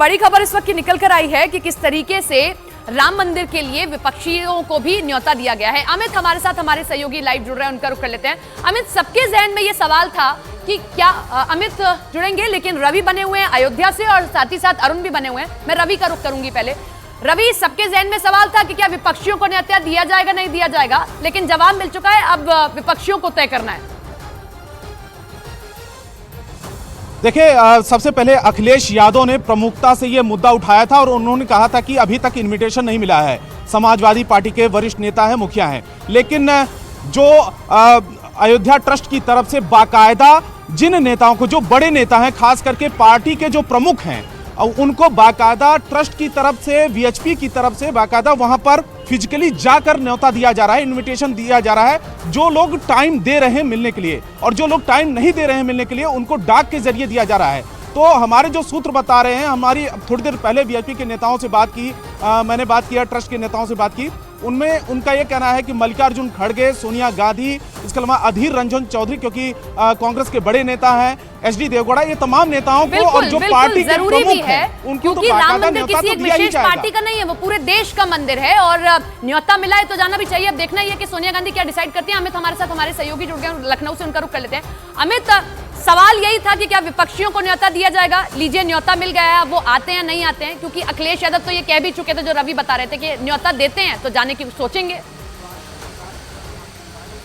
बड़ी खबर इस वक्त की निकल कर आई है कि किस तरीके से राम मंदिर के लिए विपक्षियों को भी न्योता दिया गया है। अमित हमारे साथ, हमारे सहयोगी लाइव जुड़ रहे हैं, उनका रुख कर लेते हैं। अमित, सबके जहन में ये सवाल था कि क्या अमित जुड़ेंगे, लेकिन रवि बने हुए हैं अयोध्या से और साथ ही साथ अरुण भी बने हुए हैं। मैं रवि का रुख करूंगी पहले। रवि, सबके जहन में सवाल था कि क्या विपक्षियों को न्योता दिया जाएगा, नहीं दिया जाएगा, लेकिन जवाब मिल चुका है, अब विपक्षियों को तय करना है। देखिए, सबसे पहले अखिलेश यादव ने प्रमुखता से यह मुद्दा उठाया था और उन्होंने कहा था कि अभी तक इनविटेशन नहीं मिला है। समाजवादी पार्टी के वरिष्ठ नेता हैं, मुखिया हैं, लेकिन जो अयोध्या ट्रस्ट की तरफ से बाकायदा जिन नेताओं को, जो बड़े नेता हैं, खास करके पार्टी के जो प्रमुख हैं, उनको बाकायदा ट्रस्ट की तरफ से, वीएचपी की तरफ से बाकायदा वहां पर फिजिकली जाकर न्योता दिया जा रहा है, इनविटेशन दिया जा रहा है। जो लोग टाइम दे रहे हैं मिलने के लिए और जो लोग टाइम नहीं दे रहे हैं मिलने के लिए, उनको डाक के जरिए दिया जा रहा है। तो हमारे जो सूत्र बता रहे हैं, हमारी थोड़ी देर पहले वीआईपी के नेताओं से बात की, मैंने बात किया, ट्रस्ट के नेताओं से बात की, उनमें उनका यह कहना है कि मल्लिकार्जुन खड़गे, सोनिया गांधी, इसके अलावा अधीर रंजन चौधरी, क्योंकि कांग्रेस के बड़े नेता हैं, एचडी देवगौड़ा, ये तमाम नेताओं को और जो पार्टी के प्रमुख हैं उनको, क्योंकि राम मंदिर किसी एक विशेष पार्टी का नहीं है, वो पूरे देश का मंदिर है और न्योता मिला है तो जाना भी चाहिए। अब देखना ही है कि सोनिया गांधी क्या डिसाइड करती है। अमित हमारे साथ, हमारे सहयोगी जुड़ गए लखनऊ से, उनका रुख कर लेते हैं। अमित, सवाल यही था कि क्या विपक्षियों को न्योता दिया जाएगा? लीजिए, न्योता मिल गया है, वो आते हैं नहीं आते हैं, क्योंकि अखिलेश यादव तो ये कह भी चुके थे, जो रवि बता रहे थे कि न्योता देते हैं तो जाने की सोचेंगे।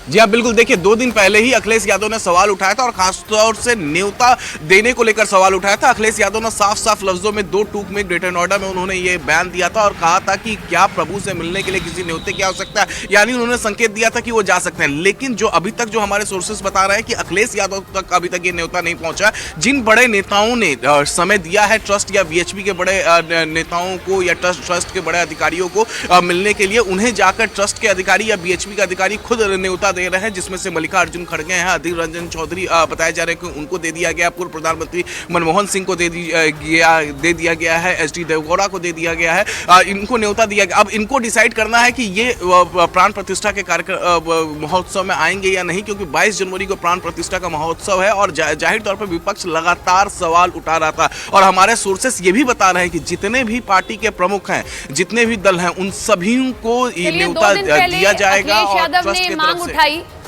जी हाँ, बिल्कुल। देखिए, 2 दिन पहले ही अखिलेश यादव ने सवाल उठाया था और खासतौर से न्योता देने को लेकर सवाल उठाया था। अखिलेश यादव ने साफ साफ लफ्जों में 2 टूक में ग्रेटर नोएडा में उन्होंने ये बयान दिया था और कहा था कि क्या प्रभु से मिलने के लिए किसी न्योते की आवश्यकता है, यानी उन्होंने संकेत दिया था कि वो जा सकते हैं। लेकिन जो अभी तक जो हमारे सोर्सेस बता रहे हैं कि अखिलेश यादव तक अभी तक ये न्योता नहीं पहुंचा। जिन बड़े नेताओं ने समय दिया है ट्रस्ट या वीएचपी के बड़े नेताओं को या ट्रस्ट के बड़े अधिकारियों को मिलने के लिए, उन्हें जाकर ट्रस्ट के अधिकारी या वीएचपी के अधिकारी खुद न्योता दे रहे हैं, जिसमें से मल्लिकार्जुन खड़गे हैं, अधीर रंजन चौधरी बताया जा रहा है कि उनको दे दिया गया, पूर्व प्रधानमंत्री मनमोहन सिंह को दे दिया गया है, एचडी देवगौड़ा को दे दिया गया है, इनको न्योता दिया गया। अब इनको डिसाइड करना है कि ये प्राण प्रतिष्ठा के कार्यक्रम महोत्सव में आएंगे या नहीं, क्योंकि 22 जनवरी को प्राण प्रतिष्ठा का महोत्सव है और जाहिर तौर पर विपक्ष लगातार सवाल उठा रहा था। और हमारे सोर्सेस ये भी बता रहे हैं कि जितने भी पार्टी के प्रमुख हैं, जितने भी दल हैं, उन सभी को न्योता दिया जाएगा। और ट्रस्ट की तरफ से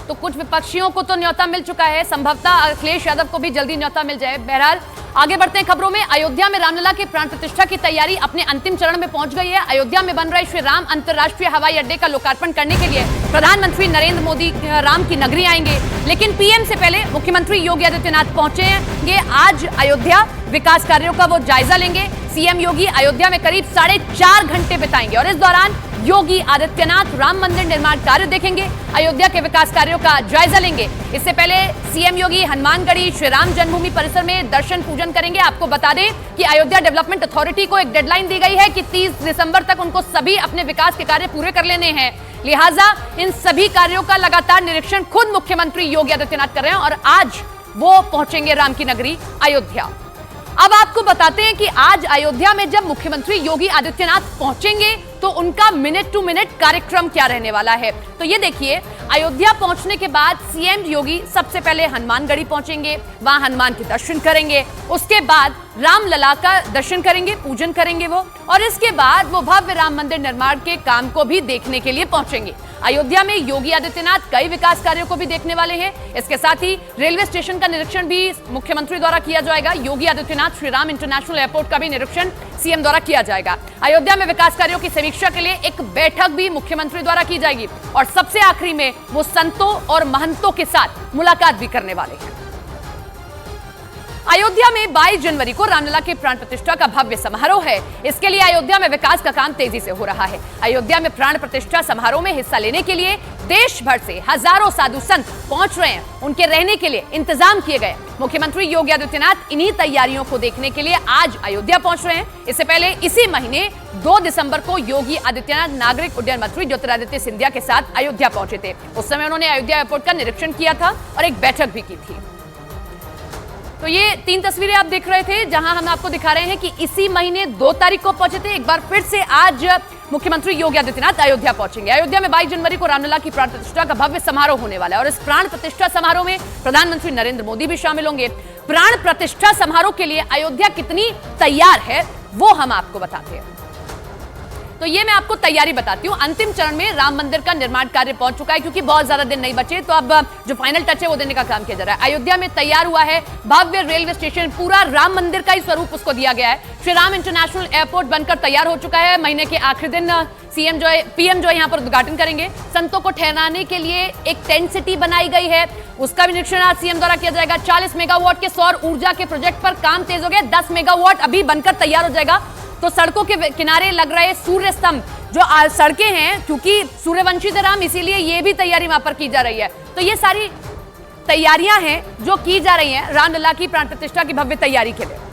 तो कुछ विपक्षियों को तो न्योता मिल चुका है, संभवतः अखिलेश यादव को भी जल्दी न्योता मिल जाए। बहरहाल आगे बढ़ते हैं खबरों में। अयोध्या में रामलला के प्राण प्रतिष्ठा की तैयारी अपने अंतिम चरण में पहुंच गई है। अयोध्या में बन रहे श्री राम अंतर्राष्ट्रीय हवाई अड्डे का लोकार्पण करने के लिए प्रधानमंत्री नरेंद्र मोदी राम की नगरी आएंगे, लेकिन पीएम से पहले मुख्यमंत्री योगी आदित्यनाथ पहुंचेंगे आज अयोध्या। विकास कार्यों का वो जायजा लेंगे। सीएम योगी अयोध्या में करीब 4.5 घंटे बिताएंगे और इस दौरान योगी आदित्यनाथ राम मंदिर निर्माण कार्य देखेंगे, अयोध्या के विकास कार्यों का जायजा लेंगे। इससे पहले सीएम योगी हनुमानगढ़ी श्री राम जन्मभूमि परिसर में दर्शन पूजन करेंगे। आपको बता दें कि अयोध्या डेवलपमेंट अथॉरिटी को एक डेडलाइन दी गई है कि 30 दिसंबर तक उनको सभी अपने विकास के कार्य पूरे कर लेने हैं। लिहाजा इन सभी कार्यों का लगातार निरीक्षण खुद मुख्यमंत्री योगी आदित्यनाथ कर रहे हैं और आज वो पहुंचेंगे राम की नगरी अयोध्या। अब आपको बताते हैं कि आज अयोध्या में जब मुख्यमंत्री योगी आदित्यनाथ पहुंचेंगे तो उनका मिनट टू मिनट कार्यक्रम क्या रहने वाला है। तो ये देखिए, अयोध्या पहुंचने के बाद सीएम योगी सबसे पहले हनुमानगढ़ी पहुंचेंगे, वहां हनुमान के दर्शन करेंगे, उसके बाद रामलला का दर्शन करेंगे, पूजन करेंगे वो, और इसके बाद वो भव्य राम मंदिर निर्माण के काम को भी देखने के लिए पहुंचेंगे। अयोध्या में योगी आदित्यनाथ कई विकास कार्यों को भी देखने वाले हैं। इसके साथ ही रेलवे स्टेशन का निरीक्षण भी मुख्यमंत्री द्वारा किया जाएगा। योगी आदित्यनाथ श्री राम इंटरनेशनल एयरपोर्ट का भी निरीक्षण सीएम द्वारा किया जाएगा। अयोध्या में विकास कार्यों की समीक्षा के लिए एक बैठक भी मुख्यमंत्री द्वारा की जाएगी और सबसे आखिरी में वो संतों और महंतों के साथ मुलाकात भी करने वाले हैं। अयोध्या में 22 जनवरी को रामलला के प्राण प्रतिष्ठा का भव्य समारोह है। इसके लिए अयोध्या में विकास का काम तेजी से हो रहा है। अयोध्या में प्राण प्रतिष्ठा समारोह में हिस्सा लेने के लिए देश भर से हजारों साधु संत पहुंच रहे हैं। उनके रहने के लिए इंतजाम किए गए। मुख्यमंत्री योगी आदित्यनाथ इन्हीं तैयारियों को देखने के लिए आज अयोध्या पहुंच रहे हैं। इससे पहले इसी महीने 2 दिसंबर को योगी आदित्यनाथ नागरिक उड्डयन मंत्री ज्योतिरादित्य सिंधिया के साथ अयोध्या पहुंचे थे। उस समय उन्होंने अयोध्या एयरपोर्ट का निरीक्षण किया था और एक बैठक भी की थी। तो ये 3 तस्वीरें आप देख रहे थे, जहां हम आपको दिखा रहे हैं कि इसी महीने 2 तारीख को पहुंचे थे। एक बार फिर से आज मुख्यमंत्री योगी आदित्यनाथ अयोध्या पहुंचेंगे। अयोध्या में 22 जनवरी को रामलला की प्राण प्रतिष्ठा का भव्य समारोह होने वाला है और इस प्राण प्रतिष्ठा समारोह में प्रधानमंत्री नरेंद्र मोदी भी शामिल होंगे। प्राण प्रतिष्ठा समारोह के लिए अयोध्या कितनी तैयार है, वो हम आपको बताते हैं। तो ये मैं आपको तैयारी बताती हूँ। अंतिम चरण में राम मंदिर का निर्माण कार्य पहुंच चुका है, क्योंकि बहुत ज्यादा दिन नहीं बचे, तो अब जो फाइनल टच है वो देने का काम किया जा रहा है। अयोध्या में तैयार हुआ है भव्य रेलवे स्टेशन, पूरा राम मंदिर का ही स्वरूप उसको दिया गया है। श्री राम इंटरनेशनल एयरपोर्ट बनकर तैयार हो चुका है। महीने के आखिरी दिन पीएम जो है यहाँ पर उद्घाटन करेंगे। संतों को ठहराने के लिए एक टेंट सिटी बनाई गई है, उसका भी निरीक्षण आज सीएम द्वारा किया जाएगा। 40 मेगावाट के सौर ऊर्जा के प्रोजेक्ट पर काम तेज हो गया। 10 मेगावाट अभी बनकर तैयार हो जाएगा। तो सड़कों के किनारे लग रहे सूर्य स्तंभ जो सड़कें हैं, क्योंकि सूर्यवंशी थे राम, इसीलिए ये भी तैयारी वहां पर की जा रही है। तो ये सारी तैयारियां हैं जो की जा रही हैं रामलला की प्राण प्रतिष्ठा की भव्य तैयारी के लिए।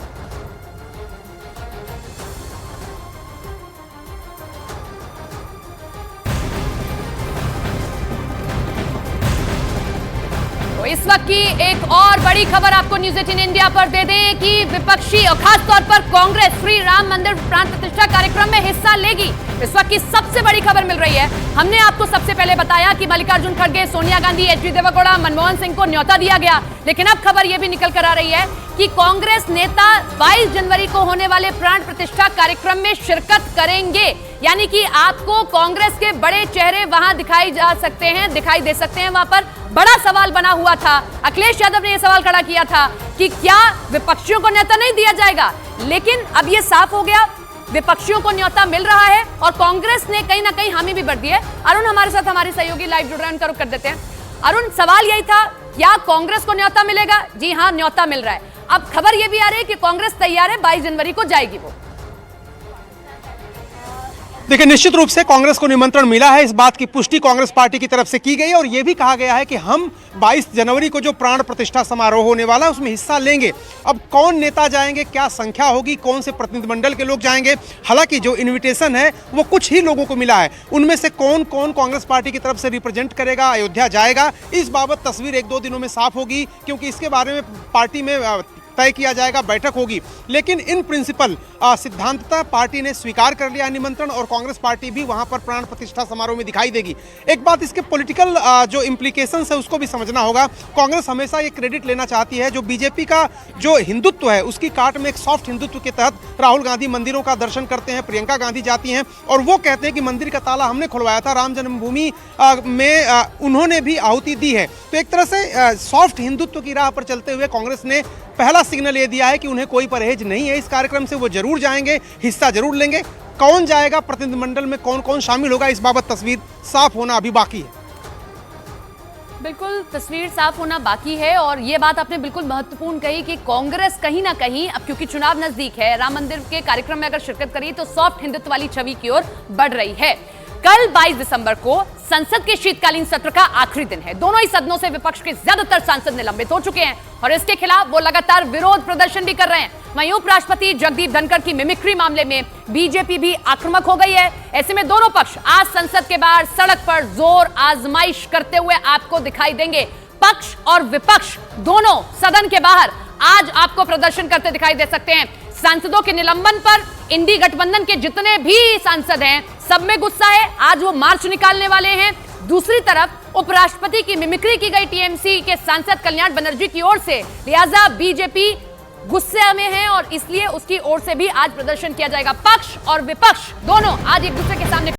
तो इस वक्त की एक और बड़ी खबर आपको न्यूज 18 इंडिया पर दे दें कि विपक्षी और खास तौर पर कांग्रेस श्री राम मंदिर प्राण प्रतिष्ठा कार्यक्रम में हिस्सा लेगी। इस वक्त की सबसे बड़ी खबर मिल रही है। हमने आपको सबसे पहले बताया कि मल्लिकार्जुन खड़गे, सोनिया गांधी, एच.डी. देवेगौड़ा, मनमोहन सिंह को न्योता दिया गया, लेकिन अब खबर यह भी निकल कर आ रही है कि कांग्रेस नेता 22 जनवरी को होने वाले प्राण प्रतिष्ठा कार्यक्रम में शिरकत करेंगे। यानी कि आपको कांग्रेस के बड़े चेहरे वहां दिखाई दे सकते हैं। वहां पर बड़ा सवाल बना हुआ था। अखिलेश यादव ने यह सवाल खड़ा किया था कि क्या विपक्षियों को न्योता नहीं दिया जाएगा, लेकिन अब यह साफ हो गया विपक्षियों को न्योता मिल रहा है और कांग्रेस ने कहीं ना कहीं हामी भी भर दी है। अरुण हमारे साथ, हमारे सहयोगी लाइव जुड़ रहे हैं, उनका रुख कर देते हैं। अरुण, सवाल यही था, क्या कांग्रेस को न्योता मिलेगा? जी हां, न्योता मिल रहा है। अब खबर यह भी आ रही है कि कांग्रेस तैयार है, 22 जनवरी को जाएगी वो। देखिए, निश्चित रूप से कांग्रेस को निमंत्रण मिला है। इस बात की पुष्टि कांग्रेस पार्टी की तरफ से की गई है और यह भी कहा गया है कि हम 22 जनवरी को जो प्राण प्रतिष्ठा समारोह होने वाला है उसमें हिस्सा लेंगे। अब कौन नेता जाएंगे, क्या संख्या होगी, कौन से प्रतिनिधिमंडल के लोग जाएंगे, हालांकि जो इन्विटेशन है वो कुछ ही लोगों को मिला है। उनमें से कौन कौन कांग्रेस पार्टी की तरफ से रिप्रेजेंट करेगा, अयोध्या जाएगा, इस बाबत तस्वीर 1-2 दिनों में साफ होगी, क्योंकि इसके बारे में पार्टी में तय किया जाएगा, बैठक होगी। लेकिन इन प्रिंसिपल सिद्धांततः पार्टी ने स्वीकार कर लिया निमंत्रण और कांग्रेस पार्टी भी वहां पर प्राण प्रतिष्ठा समारोह में दिखाई देगी। एक बात, इसके पॉलिटिकल जो इम्प्लीकेशंस है उसको भी समझना होगा। कांग्रेस हमेशा ये क्रेडिट लेना चाहती है, जो बीजेपी का जो हिंदुत्व है उसकी काट में एक सॉफ्ट हिंदुत्व के तहत राहुल गांधी मंदिरों का दर्शन करते हैं, प्रियंका गांधी जाती हैं और वो कहते हैं कि मंदिर का ताला हमने खुलवाया था, राम जन्मभूमि में उन्होंने भी आहुति दी है। तो एक तरह से सॉफ्ट हिंदुत्व की राह पर चलते हुए कांग्रेस ने पहला सिग्नल ये दिया है कि उन्हें कोई परहेज नहीं है इस कार्यक्रम से, वो जरूर जाएंगे, हिस्सा जरूर लेंगे। कौन जाएगा, प्रतिनिधिमंडल में कौन कौन शामिल होगा, इस बाबत तस्वीर साफ होना अभी बाकी है। बिल्कुल, तस्वीर साफ होना बाकी है और ये बात आपने बिल्कुल महत्वपूर्ण कही कि कांग्रेस कहीं ना कहीं, अब क्योंकि चुनाव नजदीक है, राम मंदिर के कार्यक्रम में अगर शिरकत करी तो सॉफ्ट हिंदुत्व वाली छवि की ओर बढ़ रही है। कल 22 दिसंबर को संसद के शीतकालीन सत्र का आखिरी दिन है। दोनों ही सदनों से विपक्ष के ज्यादातर सांसद निलंबित हो चुके हैं और इसके खिलाफ वो लगातार विरोध प्रदर्शन भी कर रहे हैं। वहीं उपराष्ट्रपति जगदीप धनखड़ की मिमिक्री मामले में बीजेपी भी आक्रामक हो गई है। ऐसे में दोनों पक्ष आज संसद के बाहर सड़क पर जोर आजमाइश करते हुए आपको दिखाई देंगे। पक्ष और विपक्ष दोनों सदन के बाहर आज आपको प्रदर्शन करते दिखाई दे सकते हैं। सांसदों के निलंबन पर इंडी गठबंधन के जितने भी सांसद हैं सब में गुस्सा है, आज वो मार्च निकालने वाले हैं। दूसरी तरफ उपराष्ट्रपति की मिमिक्री की गई टीएमसी के सांसद कल्याण बनर्जी की ओर से, लिहाजा बीजेपी गुस्से में है और इसलिए उसकी ओर से भी आज प्रदर्शन किया जाएगा। पक्ष और विपक्ष दोनों आज एक दूसरे के सामने